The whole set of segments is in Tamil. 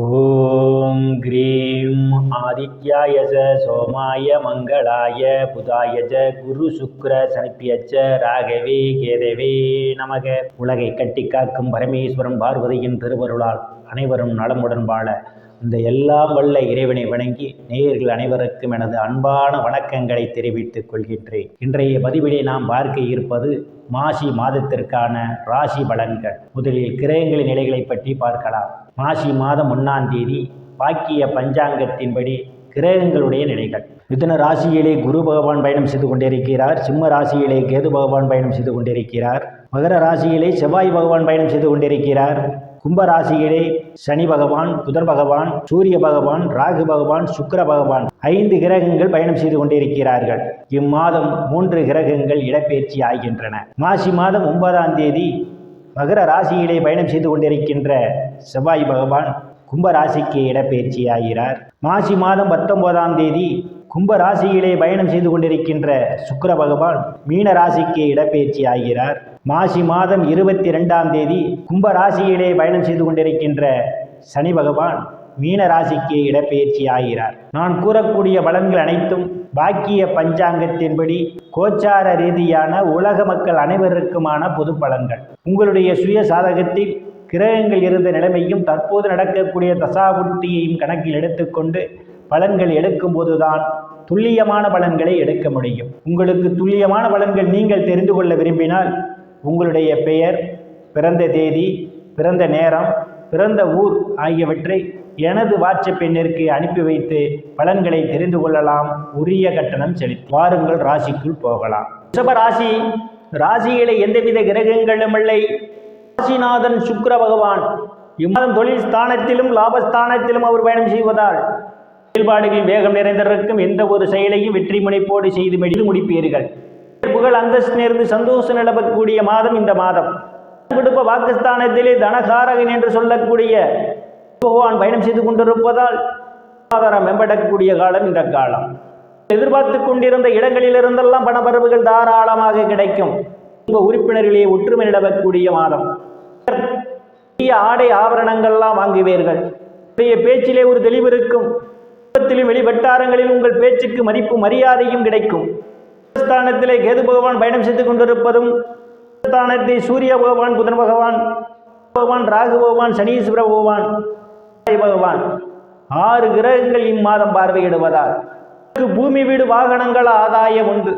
ஓம் க்ரீம் ஆதித்யாய சோமாய மங்களாய புதாய குரு சுக்ர சனிப்பியச்ச ராகவே கேதவே நமக. உலகை கட்டி காக்கும் பரமேஸ்வரன் பார்வதியின் திருவருளால் அனைவரும் நலமுடன் வாழ இந்த எல்லாம் வல்ல இறைவனை வணங்கி நேயர்கள் அனைவருக்கும் எனது அன்பான வணக்கங்களை தெரிவித்துக் கொள்கின்றேன். இன்றைய பதிவிலே நாம் பார்க்க இருப்பது மாசி மாதத்திற்கான ராசி பலன்கள். முதலில் கிரகங்களின் நிலைகளை பற்றி பார்க்கலாம். மாசி மாதம் 1ஆம் தேதி வாக்கிய பஞ்சாங்கத்தின்படி கிரகங்களுடைய நிலைகள். மிதுன ராசியிலே குரு பகவான் பயணம் செய்து கொண்டிருக்கிறார். சிம்ம ராசியிலே கேது பகவான் பயணம் செய்து கொண்டிருக்கிறார். மகர ராசியிலே செவ்வாய் பகவான் பயணம் செய்து கொண்டிருக்கிறார். கும்ப ராசியிலே சனி பகவான், புதன் பகவான், சூரிய பகவான், ராகு பகவான், சுக்கிர பகவான் 5 கிரகங்கள் பயணம் செய்து கொண்டிருக்கிறார்கள். இம்மாதம் 3 கிரகங்கள் இடப்பெயர்ச்சி ஆகின்றன. மாசி மாதம் 9ஆம் தேதி மகர ராசியிலே பயணம் செய்து கொண்டிருக்கின்ற செவ்வாய் பகவான் கும்ப ராசிக்கு இடப்பெயர்ச்சி ஆகிறார். மாசி மாதம் 19ஆம் தேதி கும்ப ராசியிலே பயணம் செய்து கொண்டிருக்கின்ற சுக்கிர பகவான் மீன ராசிக்கு இடப்பெயர்ச்சி ஆகிறார். மாசி மாதம் 22ஆம் தேதி கும்ப ராசியிலே பயணம் செய்து கொண்டிருக்கின்ற சனி பகவான் மீன ராசிக்கு இடப்பெயர்ச்சி ஆகிறார். நான் கூறக்கூடிய பலன்கள் அனைத்தும் பாக்கிய பஞ்சாங்கத்தின்படி கோச்சார ரீதியான உலக மக்கள் அனைவருக்குமான பொது பலன்கள். உங்களுடைய சுய சாதகத்தில் கிரகங்கள் இருந்த நிலைமையும் தற்போது நடக்கக்கூடிய தசாபுத்தியையும் கணக்கில் எடுத்துக்கொண்டு பலன்கள் எடுக்கும் போதுதான் துல்லியமான பலன்களை எடுக்க முடியும். உங்களுக்கு துல்லியமான பலன்கள் நீங்கள் தெரிந்து கொள்ள விரும்பினால் உங்களுடைய பெயர், பிறந்த தேதி, பிறந்த நேரம், பிறந்த ஊர் ஆகியவற்றை எனது வாட்ஸ்அப் எண்ணிற்கு அனுப்பி வைத்து பலன்களை தெரிந்து கொள்ளலாம். உரிய கட்டணம் செலுத்தி வாருங்கள், ராசிக்குள் போகலாம். ரிஷப ராசி. ராசியிலே எந்தவித கிரகங்களும் இல்லை. ராசிநாதன் சுக்கிர பகவான் இம்மாதம் தொழில் ஸ்தானத்திலும் லாபஸ்தானத்திலும் அவர் பயணம் செய்வதால் செயல்பாடுகளில் வேகம் நிறைந்திருக்கும். எந்த ஒரு செயலையும் வெற்றி முனைப்போடு செய்து முடிப்பீர்கள். புகழ் அந்தஸ்து நேர்ந்து சந்தோஷம் நிலவக்கூடிய மாதம் இந்த மாதம். குடும்ப வாக்குஸ்தானத்திலே தனகாரகன் என்று சொல்லக்கூடிய பகவான் பயணம் செய்து கொண்டிருப்பதால் ஆதாரம் மேம்படக்கூடிய காலம் இந்த காலம். எதிர்பார்த்து கொண்டிருந்த இடங்களிலிருந்தெல்லாம் பணப்பரவுகள் தாராளமாக கிடைக்கும். உங்கள் உறுப்பினர்களே ஒற்றுமை நிலவக்கூடிய மாதம். ஆடை ஆபரணங்கள்லாம் வாங்குவீர்கள். பேச்சிலே ஒரு தெளிவு இருக்கும். வெளிவட்டாரங்களில் உங்கள் பேச்சுக்கு மதிப்பு மரியாதையும் கிடைக்கும். ஸ்தானத்திலே கேது பகவான் பயணம் செய்து கொண்டிருப்பதும் ஸ்தானத்தை சூரிய பகவான், புதன் பகவான், ராகு பகவான், சனீஸ்வர பகவான், பகவான் 6 கிரகங்கள் இம்மாதம் பார்வையிடுவதால் பூமி வீடு வாகனங்கள் ஆதாயம் உண்டு.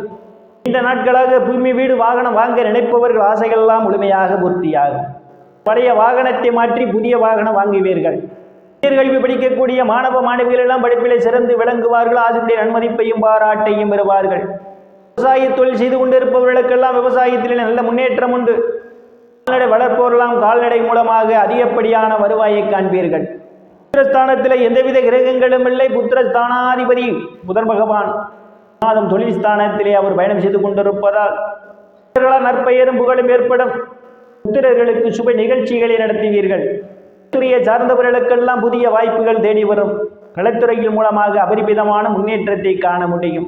இந்த நாட்களாக பூமி வீடு வாகனம் வாங்க நினைப்பவர்கள் ஆசைகள்லாம் முழுமையாக பூர்த்தியாகும். பழைய வாகனத்தை மாற்றி புதிய வாகனம் வாங்குவீர்கள். உயர்கல்வி படிக்கக்கூடிய மாணவ மாணவிகள் எல்லாம் படிப்பிலே சிறந்து விளங்குவார்கள். ஆசிரியருடைய நன்மதிப்பையும் பாராட்டையும் பெறுவார்கள். விவசாய தொழில் செய்து கொண்டிருப்பவர்களுக்கெல்லாம் விவசாயத்தில் நல்ல முன்னேற்றம் உண்டு. கால்நடை வளர்ப்போரெல்லாம் கால்நடை மூலமாக அதிகப்படியான வருவாயை காண்பீர்கள். புத்திரஸ்தானத்தில் எந்தவித கிரகங்களும் இல்லை. புத்திரஸ்தானாதிபதி புதன் பகவான் மாதம் தொழில் ஸ்தானத்திலே அவர் பயணம் செய்து கொண்டிருப்பதால் நற்பெயரும் புகழும் ஏற்படும். புத்திரர்களுக்கு சுப நிகழ்ச்சிகளை நடத்துவீர்கள். துறையை சார்ந்தவர்களுக்கெல்லாம் புதிய வாய்ப்புகள் தேடி வரும். கலைத்துறையின் மூலமாக அபரிமிதமான முன்னேற்றத்தை காண முடியும்.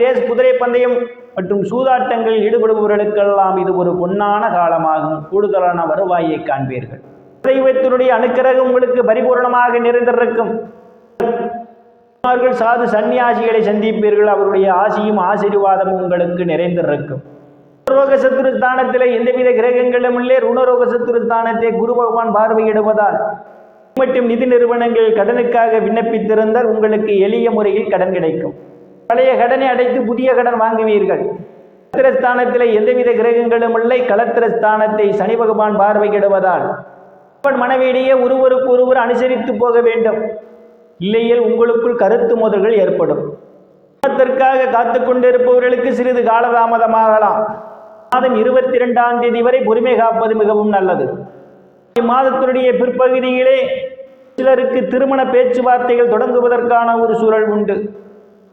ரேஸ், குதிரை பந்தயம் மற்றும் சூதாட்டங்களில் ஈடுபடுபவர்களுக்கெல்லாம் இது ஒரு பொன்னான காலமாகும். கூடுதலான வருவாயை காண்பீர்கள். தெய்வத்தினுடைய அனுக்கிரகம் உங்களுக்கு பரிபூர்ணமாக நிறைந்திருக்கும். சாது சன்னியாசிகளை சந்திப்பீர்கள். அவருடைய ஆசியும் ஆசீர்வாதமும் உங்களுக்கு நிறைந்திருக்கும். ருணரோக சத்துரு ஸ்தானத்திலே எந்தவித கிரகங்களும் இல்லை. ருணரோக சத்துரு ஸ்தானத்தை குரு பகவான் பார்வையிடுவதால் மற்றும் நிதி நிறுவனங்கள் கடனுக்காக விண்ணப்பித்திருந்தால் உங்களுக்கு எளிய முறையில் கடன் கிடைக்கும். பழைய கடனை அடைத்து புதிய கடன் வாங்குவீர்கள். களத்திரஸ்தானத்தில் எந்தவித கிரகங்களும் இல்லை. களத்திரஸ்தானத்தை சனி பகவான் பார்வையிடுவதால் மனைவியிடையே ஒருவருக்கு ஒருவர் அனுசரித்து போக வேண்டும். இல்லையில் உங்களுக்குள் கருத்து மோதல்கள் ஏற்படும். அதற்காக காத்து கொண்டிருப்பவர்களுக்கு சிறிது காலதாமதமாகலாம். மாதம் 22ஆம் தேதி வரை பொறுமை காப்பது மிகவும் நல்லது. இம்மாதத்தினுடைய பிற்பகுதியிலே சிலருக்கு திருமண பேச்சுவார்த்தைகள் தொடங்குவதற்கான ஒரு சூழல் உண்டு.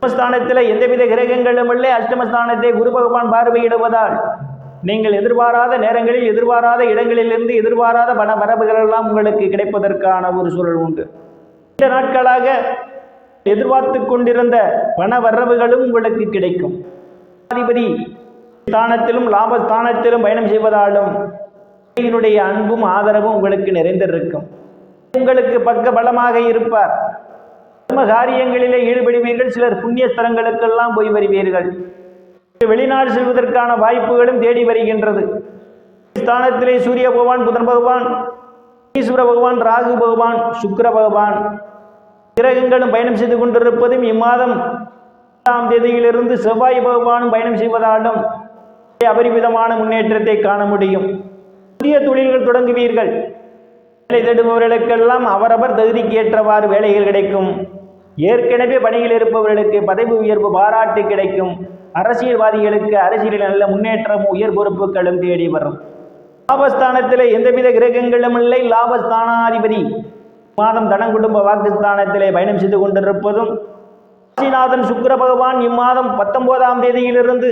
அஷ்டமஸ்தானத்தில் எந்தவித கிரகங்களும் இல்லை. அஷ்டமஸ்தானத்தை குரு பகவான் பார்வையிடுவதால் நீங்கள் எதிர்பாராத நேரங்களில் எதிர்பாராத இடங்களிலிருந்து எதிர்பாராத பண வரவுகள் எல்லாம் உங்களுக்கு கிடைப்பதற்கான ஒரு சூழல் உண்டு. இந்த நாட்களாக எதிர்பார்த்து கொண்டிருந்த பண வரவுகளும் உங்களுக்கு கிடைக்கும். அதிபதி ஸ்தானத்திலும் லாபஸ்தானத்திலும் பயணம் செய்வதாலும் அன்பும் ஆதரவும் உங்களுக்கு நிறைந்திருக்கும். உங்களுக்கு பக்க பலமாக இருப்பார். தர்ம காரியங்களிலே ஈடுபடுவீர்கள். சிலர் புண்ணிய ஸ்தலங்களுக்கெல்லாம் போய் வருவீர்கள். வெளிநாடு செல்வதற்கான வாய்ப்புகளும் தேடி வருகின்றது. ஸ்தானத்திலே சூரிய பகவான், புதன் பகவான், ஈஸ்வர பகவான், ராகு பகவான், சுக்கிர பகவான் கிரகங்களும் பயணம் செய்து கொண்டிருப்பதும் இம்மாதம் 1ஆம் தேதியிலிருந்து செவ்வாய் பகவானும் பயணம் செய்வதாலும் அபரிமிதமான முன்னேற்றத்தை காண முடியும். புதிய தொழில்கள் தொடங்குவீர்கள். வேலை தேடுபவர்களுக்கெல்லாம் அவரவர் தகுதிக்கு ஏற்றவாறு வேலைகள் கிடைக்கும். ஏற்கனவே பணியில் இருப்பவர்களுக்கு பதவி உயர்வு, பாராட்டு கிடைக்கும். அரசியல்வாதிகளுக்கு அரசியலில் நல்ல முன்னேற்றமும் உயர் பொறுப்புகளும் தேடி வரும். லாபஸ்தானத்திலே எந்தவித கிரகங்களும் இல்லை. லாபஸ்தானாதிபதி மாதம் தனம் குடும்ப வாக்குஸ்தானத்திலே பயணம் செய்து கொண்டிருப்பதும், ராசிநாதன் சுக்கிர பகவான் இம்மாதம் 19ஆம் தேதியிலிருந்து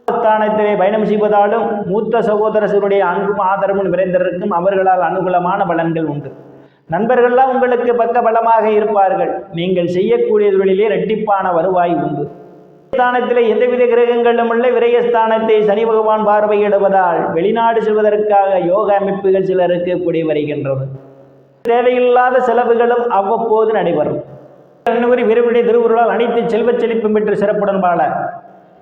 ஸ்தானத்திலே பயணம் செய்வதாலும் மூத்த சகோதரர்களுடைய அன்பும் ஆதரவும் நிறைந்திருக்கும். அவர்களால் அனுகூலமான பலன்கள் உண்டு. நண்பர்கள்லாம் உங்களுக்கு பக்க பலமாக இருப்பார்கள். நீங்கள் செய்யக்கூடிய தொழிலே இரட்டிப்பான வருவாய் உண்டு. ஸ்தானத்திலே எந்தவித கிரகங்களும் இல்லை. விரயஸ்தானத்தை சனி பகவான் பார்வையிடுவதால் வெளிநாடு செல்வதற்காக யோக அமைப்புகள் சிலருக்கு கூடி வருகின்றது. தேவையில்லாத செலவுகளும் அவ்வப்போது நடைபெறும். விரைவுடைய திருவுருளால் அனைத்து செல்வச் செழிப்பும் பெற்று சிறப்புடன் வாழ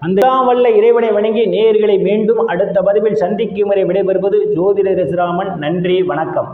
அந்த வல்ல இறைவனை வணங்கி நேயர்களை மீண்டும் அடுத்த பதிவில் சந்திக்கும் வரை விடைபெறுவது ஜோதிடர் ராமன். நன்றி, வணக்கம்.